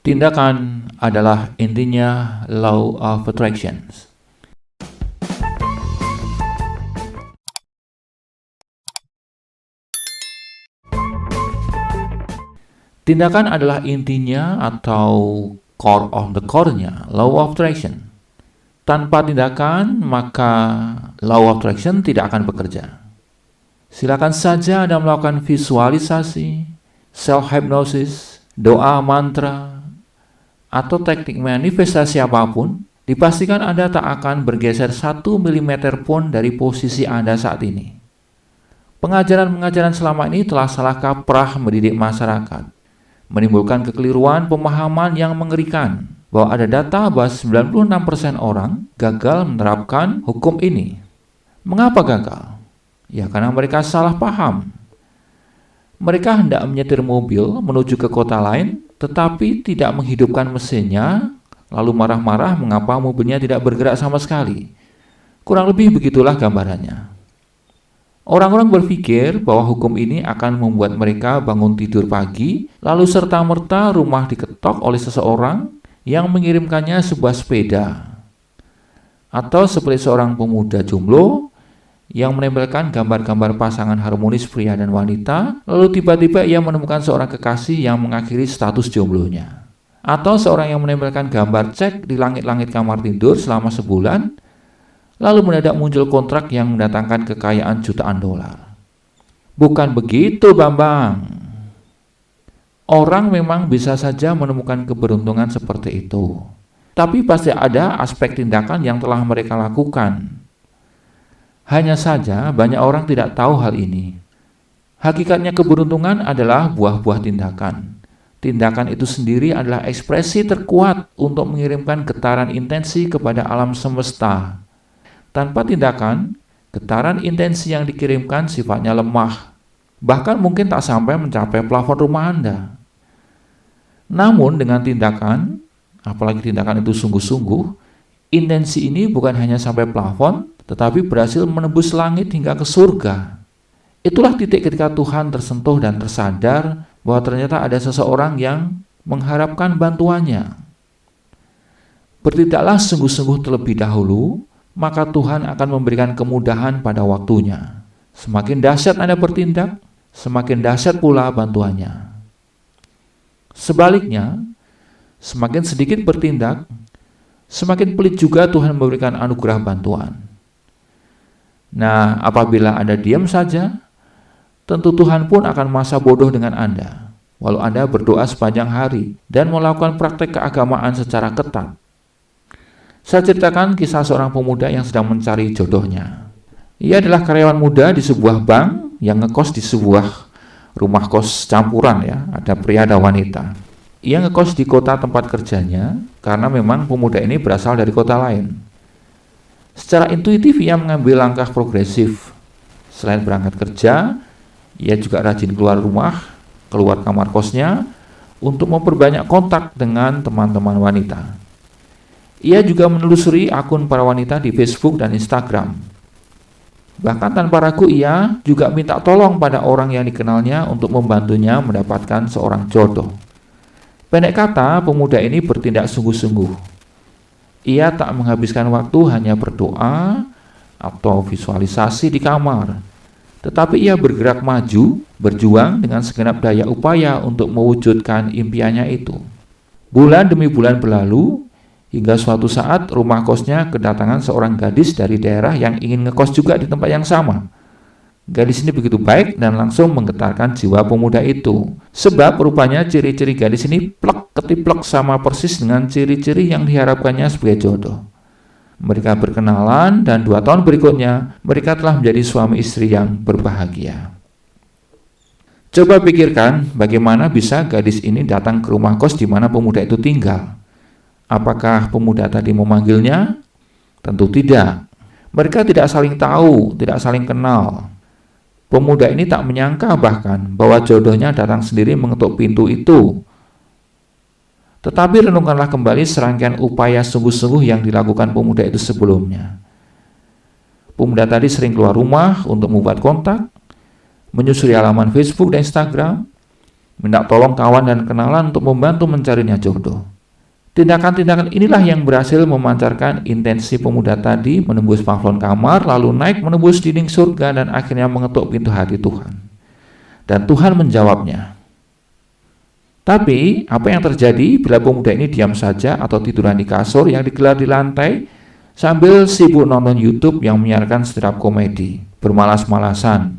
Tindakan adalah intinya law of attraction. Tindakan adalah intinya atau core of the core-nya law of attraction. Tanpa tindakan, maka law of attraction tidak akan bekerja. Silakan saja Anda melakukan visualisasi, self-hypnosis, doa mantra, atau teknik manifestasi apapun, dipastikan Anda tak akan bergeser 1 mm pun dari posisi Anda saat ini. Pengajaran-pengajaran selama ini telah salah kaprah mendidik masyarakat, menimbulkan kekeliruan pemahaman yang mengerikan bahwa ada data bahwa 96% orang gagal menerapkan hukum ini. Mengapa gagal? Ya, karena mereka salah paham. Mereka hendak menyetir mobil menuju ke kota lain, tetapi tidak menghidupkan mesinnya, lalu marah-marah mengapa mobilnya tidak bergerak sama sekali. Kurang lebih begitulah gambarannya. Orang-orang berpikir bahwa hukum ini akan membuat mereka bangun tidur pagi, lalu serta-merta rumah diketok oleh seseorang yang mengirimkannya sebuah sepeda. Atau seperti seorang pemuda jomblo yang menempelkan gambar-gambar pasangan harmonis pria dan wanita, lalu tiba-tiba ia menemukan seorang kekasih yang mengakhiri status jomblonya. Atau seorang yang menempelkan gambar cek di langit-langit kamar tidur selama sebulan, lalu mendadak muncul kontrak yang mendatangkan kekayaan jutaan dolar. Bukan begitu, Bambang. Orang memang bisa saja menemukan keberuntungan seperti itu, tapi pasti ada aspek tindakan yang telah mereka lakukan. Hanya saja banyak orang tidak tahu hal ini. Hakikatnya keberuntungan adalah buah-buah tindakan. Tindakan itu sendiri adalah ekspresi terkuat untuk mengirimkan getaran intensi kepada alam semesta. Tanpa tindakan, getaran intensi yang dikirimkan sifatnya lemah, bahkan mungkin tak sampai mencapai plafon rumah Anda. Namun dengan tindakan, apalagi tindakan itu sungguh-sungguh, intensi ini bukan hanya sampai plafon, tetapi berhasil menembus langit hingga ke surga. Itulah titik ketika Tuhan tersentuh dan tersadar bahwa ternyata ada seseorang yang mengharapkan bantuannya. Bertindaklah sungguh-sungguh terlebih dahulu, maka Tuhan akan memberikan kemudahan pada waktunya. Semakin dahsyat Anda bertindak, semakin dahsyat pula bantuannya. Sebaliknya, semakin sedikit bertindak, semakin pelit juga Tuhan memberikan anugerah bantuan. Nah, apabila Anda diam saja, tentu Tuhan pun akan masa bodoh dengan Anda, walau Anda berdoa sepanjang hari dan melakukan praktek keagamaan secara ketat. Saya ceritakan kisah seorang pemuda yang sedang mencari jodohnya. Ia adalah karyawan muda di sebuah bank yang ngekos di sebuah rumah kos campuran ya, ada pria dan wanita. Ia ngekos di kota tempat kerjanya karena memang pemuda ini berasal dari kota lain. Secara intuitif ia mengambil langkah progresif. Selain berangkat kerja, ia juga rajin keluar rumah, keluar kamar kosnya untuk memperbanyak kontak dengan teman-teman wanita. Ia juga menelusuri akun para wanita di Facebook dan Instagram. Bahkan tanpa ragu ia juga minta tolong pada orang yang dikenalnya untuk membantunya mendapatkan seorang jodoh. Pendek kata, pemuda ini bertindak sungguh-sungguh. Ia tak menghabiskan waktu hanya berdoa atau visualisasi di kamar, tetapi ia bergerak maju, berjuang dengan segenap daya upaya untuk mewujudkan impiannya itu. Bulan demi bulan berlalu, hingga suatu saat rumah kosnya kedatangan seorang gadis dari daerah yang ingin ngekos juga di tempat yang sama. Gadis ini begitu baik dan langsung menggetarkan jiwa pemuda itu. Sebab rupanya ciri-ciri gadis ini plek ketiplek sama persis dengan ciri-ciri yang diharapkannya sebagai jodoh. Mereka berkenalan dan 2 tahun berikutnya mereka telah menjadi suami istri yang berbahagia. Coba pikirkan bagaimana bisa gadis ini datang ke rumah kos di mana pemuda itu tinggal. Apakah pemuda tadi memanggilnya? Tentu tidak. Mereka tidak saling tahu, tidak saling kenal. Pemuda ini tak menyangka bahkan bahwa jodohnya datang sendiri mengetuk pintu itu. Tetapi renungkanlah kembali serangkaian upaya sungguh-sungguh yang dilakukan pemuda itu sebelumnya. Pemuda tadi sering keluar rumah untuk membuat kontak, menyusuri halaman Facebook dan Instagram, minta tolong kawan dan kenalan untuk membantu mencarinya jodoh. Tindakan-tindakan inilah yang berhasil memancarkan intensi pemuda tadi menembus plafon kamar, lalu naik menembus dinding surga dan akhirnya mengetuk pintu hati Tuhan. Dan Tuhan menjawabnya. Tapi, apa yang terjadi bila pemuda ini diam saja atau tiduran di kasur yang digelar di lantai sambil sibuk nonton YouTube yang menyiarkan stand-up komedi, bermalas-malasan?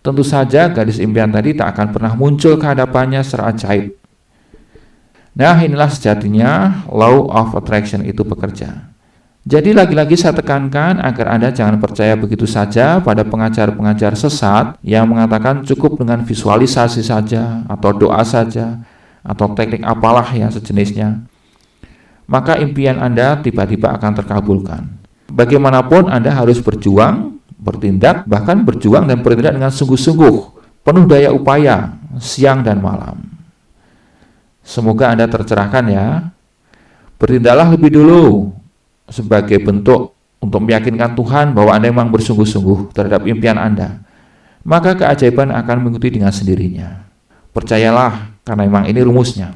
Tentu saja gadis impian tadi tak akan pernah muncul ke hadapannya secara ajaib. Nah, inilah sejatinya law of attraction itu bekerja. Jadi lagi-lagi saya tekankan agar Anda jangan percaya begitu saja pada pengajar-pengajar sesat yang mengatakan cukup dengan visualisasi saja, atau doa saja, atau teknik apalah ya sejenisnya. Maka impian Anda tiba-tiba akan terkabulkan. Bagaimanapun Anda harus berjuang, bertindak, bahkan berjuang dan bertindak dengan sungguh-sungguh, penuh daya upaya, siang dan malam. Semoga Anda tercerahkan ya. Bertindaklah lebih dulu sebagai bentuk untuk meyakinkan Tuhan bahwa Anda memang bersungguh-sungguh terhadap impian Anda. Maka keajaiban akan mengikuti dengan sendirinya. Percayalah, karena memang ini rumusnya.